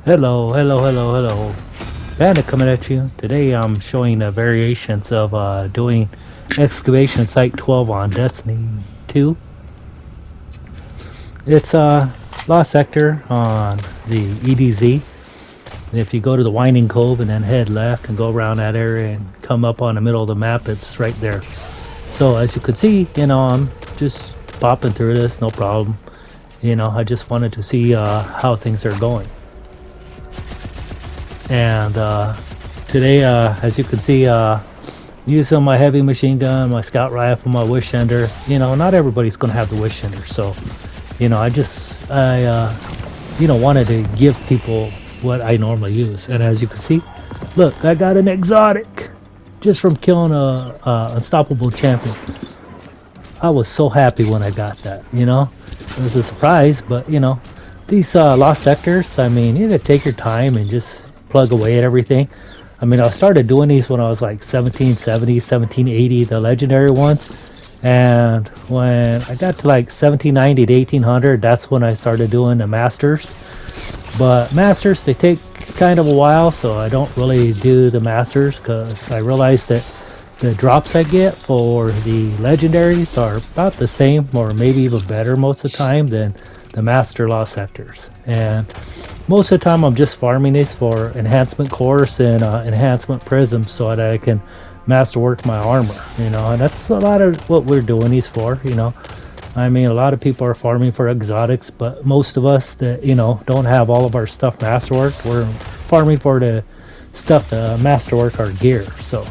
Hello. Bandit coming at you. Today I'm showing variations of doing excavation site 12 on Destiny 2. It's a lost sector on the EDZ. And if you go to the Winding Cove and then head left and go around that area and come up on the middle of the map, it's right there. So as you can see, I'm just popping through this, no problem. I just wanted to see how things are going. And today, as you can see, using my heavy machine gun, my scout rifle, my wish ender. Not everybody's gonna have the wish ender, so I wanted to give people what I normally use. And as you can see, look, I got an exotic just from killing a unstoppable champion. I was so happy when I got that. It was a surprise, but these lost sectors. I mean, you gotta take your time and just plug away at everything. I mean, I started doing these when I was like 1770, 1780, the legendary ones. And when I got to like 1790 to 1800, that's when I started doing the masters. But masters, they take kind of a while, so I don't really do the masters because I realized that the drops I get for the legendaries are about the same or maybe even better most of the time than the master lost sectors. And most of the time I'm just farming these for enhancement cores and enhancement prisms so that I can masterwork my armor, and that's a lot of what we're doing these for. I mean, a lot of people are farming for exotics, but most of us that don't have all of our stuff masterworked, we're farming for the stuff to masterwork our gear. So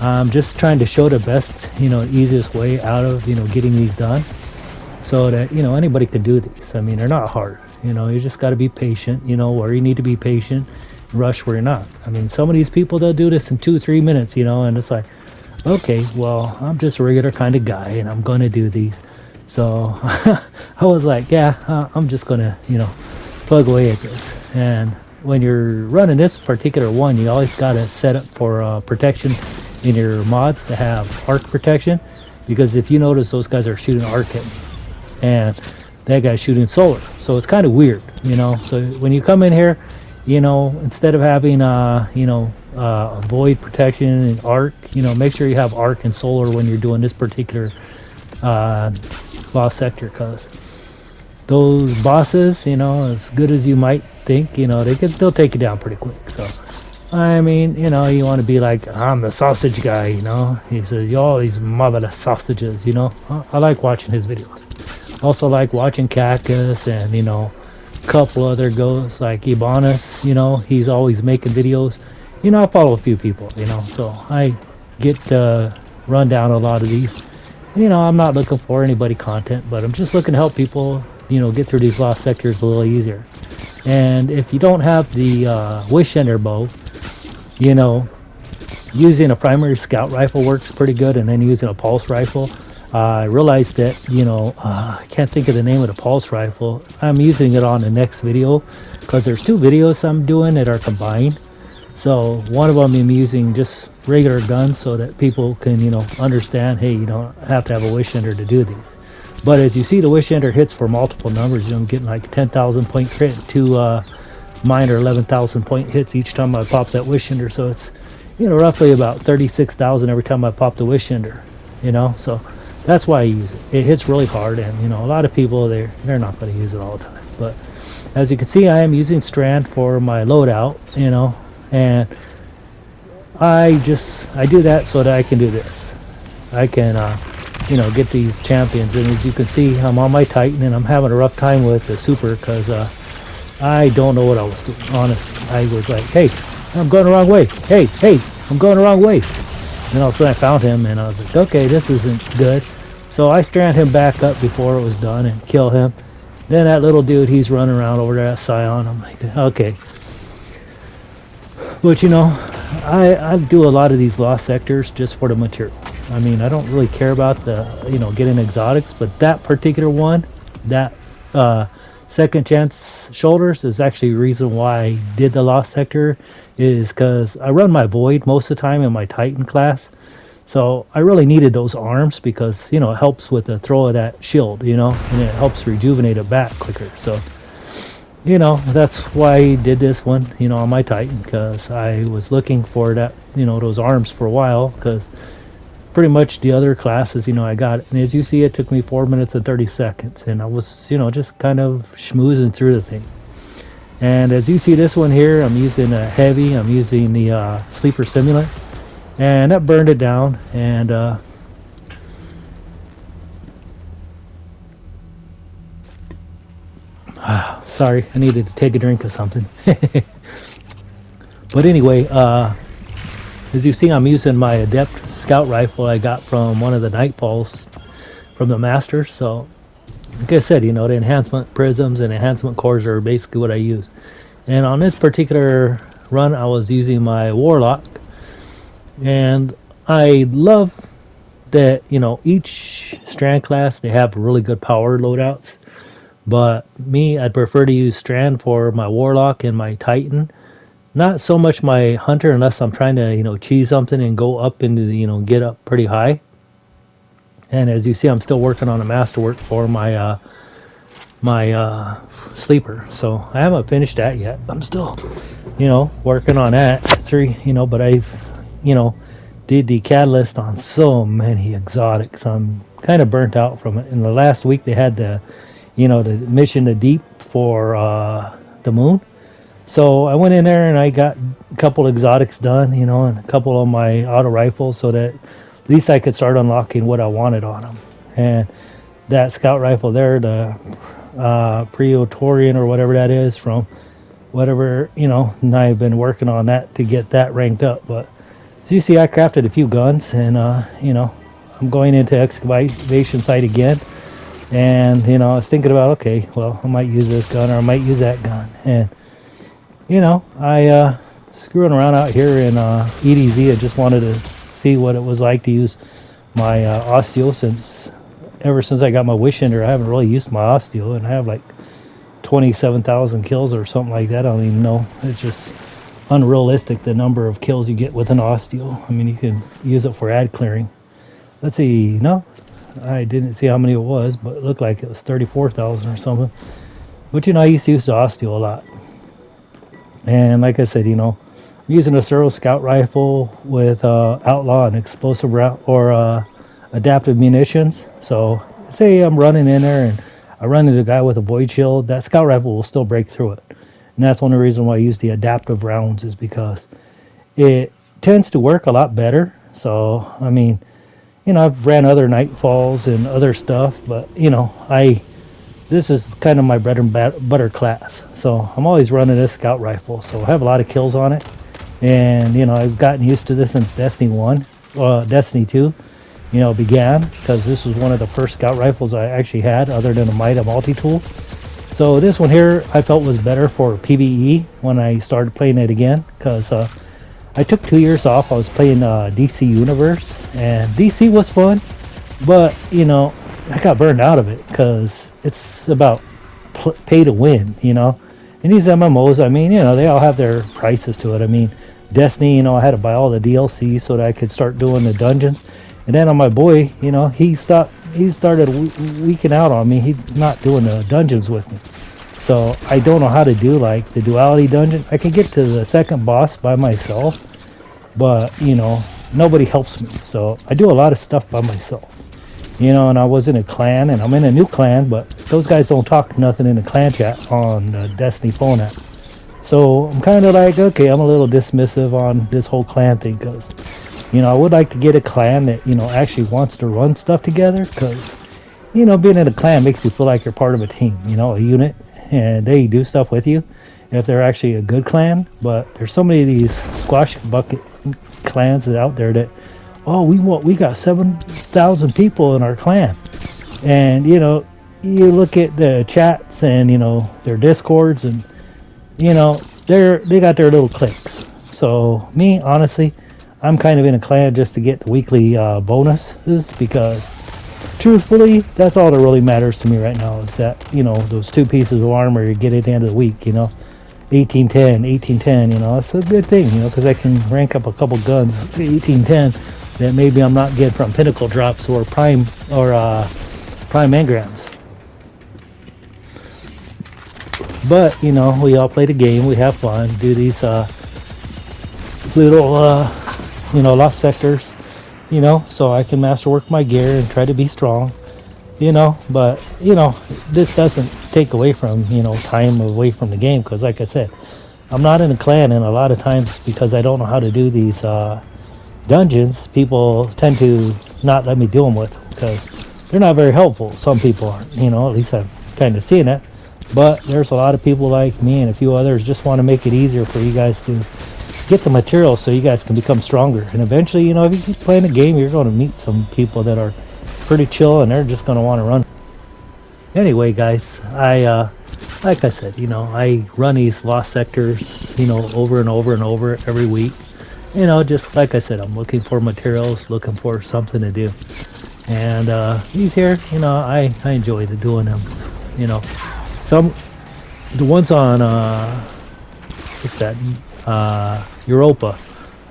I'm just trying to show the best, easiest way out of getting these done, so that anybody can do these. I mean, they're not hard. You just got to be patient. Where you need to be patient, rush where you're not. I mean, some of these people, they'll do this in 2-3 minutes. And it's like, okay, well, I'm just a regular kind of guy, and I'm gonna do these. So I was like, yeah, I'm just gonna plug away at this. And when you're running this particular one, you always gotta set up for protection in your mods to have arc protection, because if you notice, those guys are shooting arc at me, and that guy's shooting solar, so it's kind of weird. So when you come in here, instead of having void protection and arc, make sure you have arc and solar when you're doing this particular lost sector, because those bosses, as good as you might think, they can still take you down pretty quick. So I mean, you want to be like, I'm the sausage guy. He says, yo, these marvelous sausages. I like watching his videos. Also like watching Cactus and a couple other ghosts like Ibanez. He's always making videos. I follow a few people. So I get to run down a lot of these. I'm not looking for anybody content, but I'm just looking to help people get through these lost sectors a little easier. And if you don't have the wish ender bow, using a primary scout rifle works pretty good, and then using a pulse rifle. I realized that, I can't think of the name of the pulse rifle. I'm using it on the next video because there's 2 videos I'm doing that are combined. So one of them I'm using just regular guns so that people can, understand, hey, you don't have to have a wish ender to do these. But as you see, the wish ender hits for multiple numbers. I'm getting like 10,000 point crit, 2 mine or 11,000 point hits each time I pop that wish ender. So it's, roughly about 36,000 every time I pop the wish ender. So that's why I use it. It hits really hard, and a lot of people, they're not going to use it all the time. But as you can see, I am using Strand for my loadout, and I do that so that I can do this. I can get these champions, and as you can see, I'm on my Titan, and I'm having a rough time with the super because I don't know what I was doing. Honestly, I was like, hey, I'm going the wrong way. Hey, I'm going the wrong way. And all of a sudden I found him, and I was like, okay, this isn't good. So I strand him back up before it was done and kill him. Then that little dude, he's running around over there at Scion. I'm like, okay. But I do a lot of these lost sectors just for the material. I mean, I don't really care about the, getting exotics, but that particular one, that second chance shoulders is actually the reason why I did the lost sector, is because I run my void most of the time in my Titan class. So I really needed those arms because, it helps with the throw of that shield, and it helps rejuvenate it back quicker. So you know, that's why I did this one, you know, on my Titan, because I was looking for that, you know, those arms for a while, because pretty much the other classes, you know, I got it. And as you see, it took me 4 minutes and 30 seconds, and I was, you know, just kind of schmoozing through the thing. And as you see this one here, I'm using a heavy, I'm using the sleeper simulant, and that burned it down. And sorry, I needed to take a drink of something. But anyway, as you see, I'm using my Adept Scout rifle I got from one of the Nightfalls from the Master. So, like I said, you know, the enhancement prisms and enhancement cores are basically what I use. And on this particular run, I was using my Warlock. And I love that, you know, each strand class, they have really good power loadouts. But me, I'd prefer to use Strand for my Warlock and my Titan. Not so much my Hunter unless I'm trying to, you know, cheese something and go up into the, you know, get up pretty high. And as you see, I'm still working on a masterwork for my sleeper. So I haven't finished that yet. I'm still, you know, working on that. You know, but I've, you know, did the catalyst on so many exotics. I'm kind of burnt out from it. In the last week, they had the, you know, the mission to deep for the moon. So I went in there and I got a couple exotics done, you know, and a couple of my auto rifles, so that at least I could start unlocking what I wanted on them. And that scout rifle there, the Praetorian or whatever that is, from whatever, you know, and I've been working on that to get that ranked up. But as you see, I crafted a few guns, and you know, I'm going into excavation site again. And you know, I was thinking about, okay, well, I might use this gun or I might use that gun. And you know, I screwing around out here in EDZ. I just wanted to see what it was like to use my osteo, since ever since I got my wish ender, I haven't really used my osteo, and I have like 27,000 kills or something like that. I don't even know. It's just unrealistic the number of kills you get with an osteo. I mean, you can use it for ad clearing. Let's see. No, I didn't see how many it was, but it looked like it was 34,000 or something. But you know, I used to use the osteo a lot. And like I said, you know, I'm using a Suro Scout rifle with outlaw and explosive round or adaptive munitions. So say I'm running in there and I run into a guy with a void shield, that scout rifle will still break through it. And that's one of the reasons why I use the adaptive rounds, is because it tends to work a lot better. So I mean, you know, I've ran other Nightfalls and other stuff, but you know, this is kind of my bread and butter class. So I'm always running this scout rifle. So I have a lot of kills on it. And, you know, I've gotten used to this since Destiny 1, Destiny 2, you know, began. Because this was one of the first scout rifles I actually had, other than a Mida multi-tool. So this one here I felt was better for PvE when I started playing it again. Because I took 2 years off. I was playing DC Universe. And DC was fun. But, you know, I got burned out of it because it's about pay to win, you know. And these MMOs, I mean, you know, they all have their prices to it. I mean, Destiny, you know, I had to buy all the DLC so that I could start doing the dungeons. And then on my boy, you know, he started weaking out on me. He's not doing the dungeons with me. So I don't know how to do like the duality dungeon. I can get to the second boss by myself, but you know, nobody helps me. So I do a lot of stuff by myself. You know, and I was in a clan, and I'm in a new clan, but those guys don't talk nothing in the clan chat on the Destiny phone app. So I'm kind of like, okay, I'm a little dismissive on this whole clan thing, because, you know, I would like to get a clan that, you know, actually wants to run stuff together, because, you know, being in a clan makes you feel like you're part of a team, you know, a unit, and they do stuff with you if they're actually a good clan. But there's so many of these squash bucket clans out there that, oh, we got 7,000 people in our clan, and you know, you look at the chats and you know their discords, and you know they got their little cliques. So me, honestly, I'm kind of in a clan just to get the weekly bonuses, because truthfully, that's all that really matters to me right now, is that, you know, those 2 pieces of armor you get at the end of the week, you know, 1810, you know, it's a good thing, you know, because I can rank up a couple guns to 1810 that maybe I'm not getting from pinnacle drops or prime engrams. But you know, we all play the game, we have fun, do these little you know, lost sectors, you know, so I can masterwork my gear and try to be strong, you know. But you know, this doesn't take away from, you know, time away from the game, because like I said, I'm not in a clan, and a lot of times because I don't know how to do these dungeons, people tend to not let me do them with, because they're not very helpful. Some people aren't, you know, at least I'm kind of seeing that. But there's a lot of people like me and a few others just want to make it easier for you guys to get the material so you guys can become stronger. And eventually, you know, if you keep playing the game, you're going to meet some people that are pretty chill, and they're just going to want to run. Anyway, guys, I like I said, you know, I run these lost sectors, you know, over and over and over every week. You know, just like I said, I'm looking for materials, looking for something to do. And these here, you know, I enjoy doing them. You know, the ones on what's that, Europa,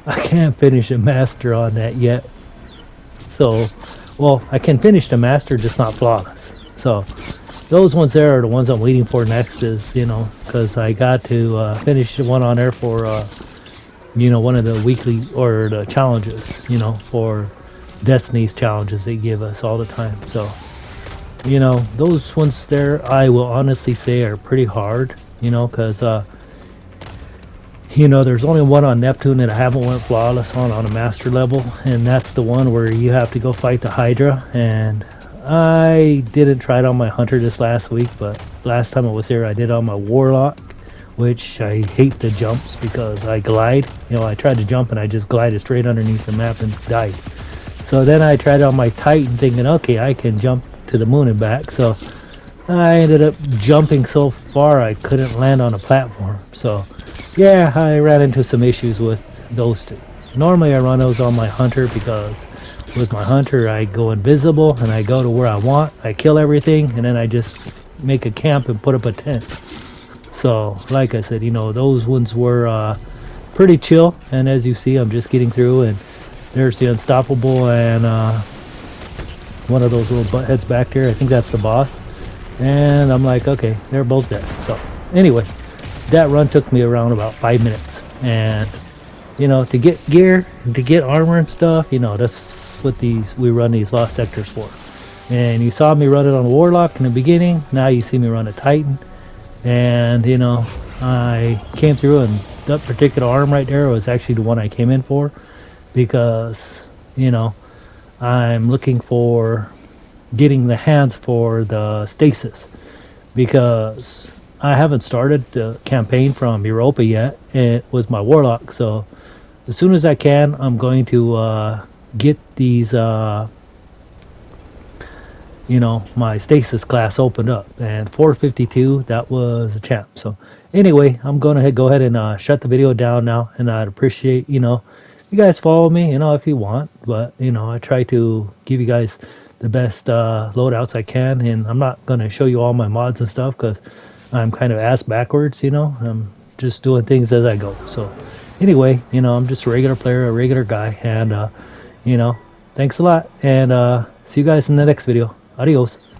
I can't finish a master on that yet. So, well, I can finish the master, just not flawless. So those ones there are the ones I'm waiting for next, is, you know, because I got to finish the one on there for you know, one of the weekly or the challenges, you know, for Destiny's challenges they give us all the time. So, you know, those ones there, I will honestly say, are pretty hard, you know, because you know, there's only one on Neptune that I haven't went flawless on a master level, and that's the one where you have to go fight the Hydra. And I didn't try it on my Hunter this last week, but last time I was here I did it on my Warlock, which I hate the jumps because I glide. You know, I tried to jump and I just glided straight underneath the map and died. So then I tried on my Titan thinking, okay, I can jump to the moon and back. So I ended up jumping so far I couldn't land on a platform. So yeah, I ran into some issues with those two. Normally I run those on my Hunter, because with my Hunter I go invisible and I go to where I want, I kill everything, and then I just make a camp and put up a tent. So like I said, you know, those ones were pretty chill, and as you see, I'm just getting through, and there's the Unstoppable and one of those little butt heads back there. I think that's the boss. And I'm like, okay, they're both dead. So anyway, that run took me around about 5 minutes. And you know, to get gear, to get armor and stuff, you know, that's what we run these lost sectors for. And you saw me run it on Warlock in the beginning. Now you see me run a Titan. And you know, I came through, and that particular arm right there was actually the one I came in for, because you know, I'm looking for getting the hands for the stasis, because I haven't started the campaign from Europa yet, and it was my Warlock. So as soon as I can, I'm going to get these you know, my stasis class opened up, and 452, that was a champ. So anyway, I'm gonna go ahead and shut the video down now, and I'd appreciate, you know, you guys follow me, you know, if you want. But you know, I try to give you guys the best loadouts I can, and I'm not gonna show you all my mods and stuff because I'm kind of ass backwards, you know. I'm just doing things as I go. So anyway, you know, I'm just a regular player, a regular guy, and you know, thanks a lot, and see you guys in the next video. Adios.